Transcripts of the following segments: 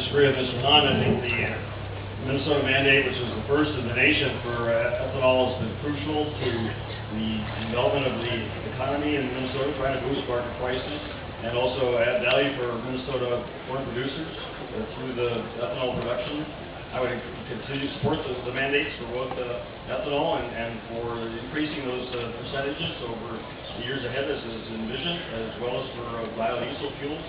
disagree with Mr. Hahn. I think the Minnesota mandate, which was the first in the nation for ethanol, has been crucial to the development of the economy in Minnesota, trying to boost market prices and also add value for Minnesota corn producers through the ethanol production. I would continue to support the mandates for both ethanol and for increasing those percentages over the years ahead as is envisioned, as well as for biodiesel fuels.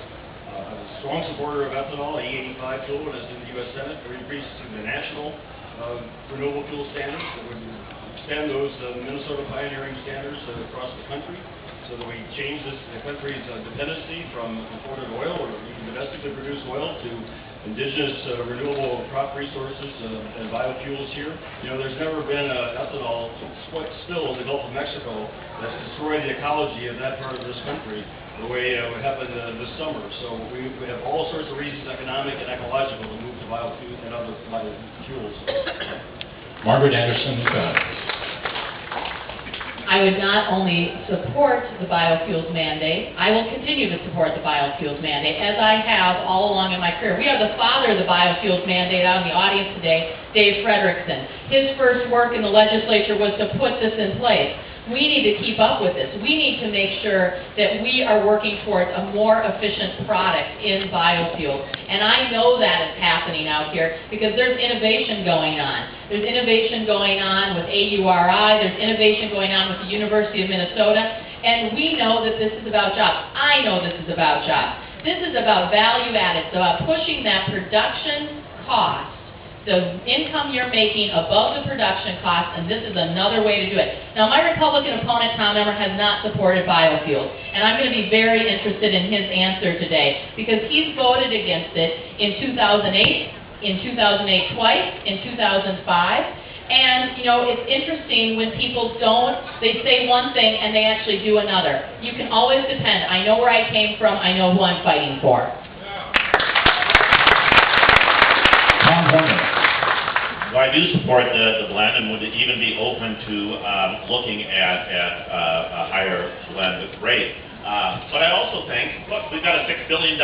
I'm a strong supporter of ethanol, E85 fuel, when it's in the U.S. Senate, for increase to the national renewable fuel standards that would extend those Minnesota pioneering standards across the country, so that we change the country's dependency from imported oil or even domestically produced oil to indigenous renewable crop resources and biofuels here. You know, there's never been ethanol spill in the Gulf of Mexico that's destroyed the ecology of that part of this country the way it happened this summer. So we have all sorts of reasons, economic and ecological, to move to biofuels and other biofuels. Margaret Anderson. I would not only support the biofuels mandate, I will continue to support the biofuels mandate, as I have all along in my career. We have the father of the biofuels mandate out in the audience today, Dave Frederickson. His first work in the legislature was to put this in place. We need to keep up with this. We need to make sure that we are working towards a more efficient product in biofuels. And I know that is happening out here because there's innovation going on. There's innovation going on with AURI. There's innovation going on with the University of Minnesota. And we know that this is about jobs. I know this is about jobs. This is about value added. It's about pushing that production cost, the income you're making above the production cost, and this is another way to do it. Now, my Republican opponent, Tom Emmer, has not supported biofuels, and I'm going to be very interested in his answer today, because he's voted against it in 2008, in 2008 twice, in 2005, and, you know, it's interesting when people they say one thing and they actually do another. You can always depend. I know where I came from. I know who I'm fighting for. Tom Horner. Well, I do support the blend and would even be open to looking at a higher blend rate. But I also think, look, we've got a $6 billion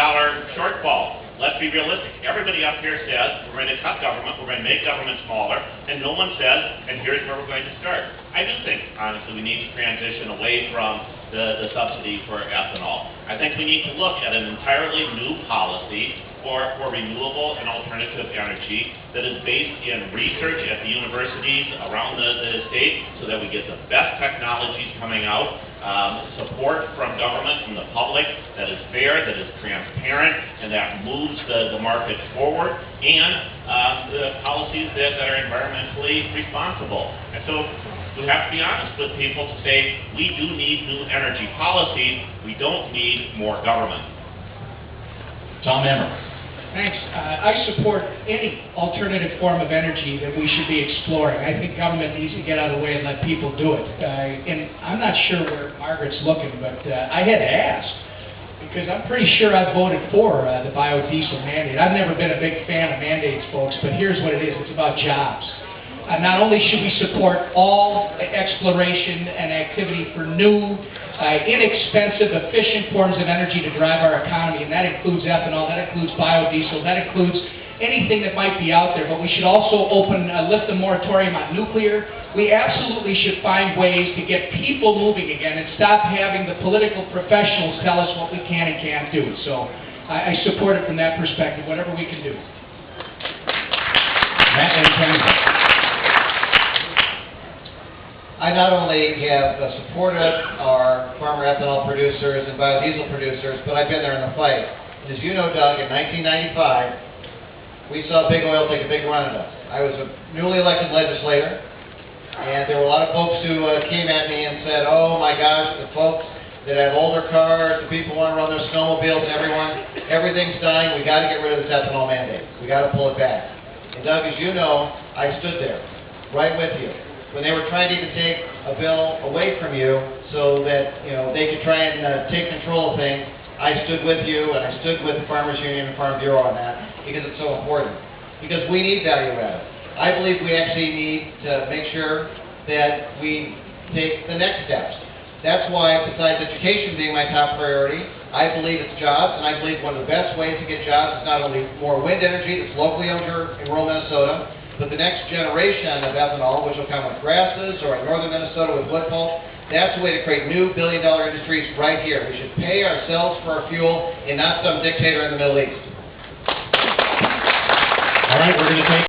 shortfall. Let's be realistic. Everybody up here says we're going to cut government, we're going to make government smaller, and no one says, and here's where we're going to start. I do think, honestly, we need to transition away from the subsidy for ethanol. I think we need to look at an entirely new policy for renewable and alternative energy that is based in research at the universities around the state so that we get the best technologies coming out, support from government, from the public, that is fair, that is transparent, and that moves the market forward, and the policies that are environmentally responsible. And so we have to be honest with people to say we do need new energy policy, we don't need more government. Tom Emmer. Thanks. I support any alternative form of energy that we should be exploring. I think government needs to get out of the way and let people do it. And I'm not sure where Margaret's looking, but I had to ask, because I'm pretty sure I voted for the biodiesel mandate. I've never been a big fan of mandates, folks, but here's what it is. It's about jobs. Not only should we support all exploration and activity for new, inexpensive, efficient forms of energy to drive our economy, and that includes ethanol, that includes biodiesel, that includes anything that might be out there, but we should also lift the moratorium on nuclear. We absolutely should find ways to get people moving again and stop having the political professionals tell us what we can and can't do. So I support it from that perspective, whatever we can do. Matt and I not only have supported our farmer ethanol producers and biodiesel producers, but I've been there in the fight. And as you know, Doug, in 1995, we saw big oil take a big run at us. I was a newly elected legislator, and there were a lot of folks who came at me and said, oh my gosh, the folks that have older cars, the people who want to run their snowmobiles, everything's dying, we got to get rid of this ethanol mandate. We got to pull it back. And Doug, as you know, I stood there, right with you, when they were trying to even take a bill away from you so that they could try and take control of things. I stood with you, and I stood with the Farmers Union and Farm Bureau on that because it's so important. Because we need value added. I believe we actually need to make sure that we take the next steps. That's why, besides education being my top priority, I believe it's jobs, and I believe one of the best ways to get jobs is not only more wind energy that's locally owned here in rural Minnesota, but the next generation of ethanol, which will come with grasses or in northern Minnesota with wood pulp. That's the way to create new billion-dollar industries right here. We should pay ourselves for our fuel and not some dictator in the Middle East. All right, we're going to take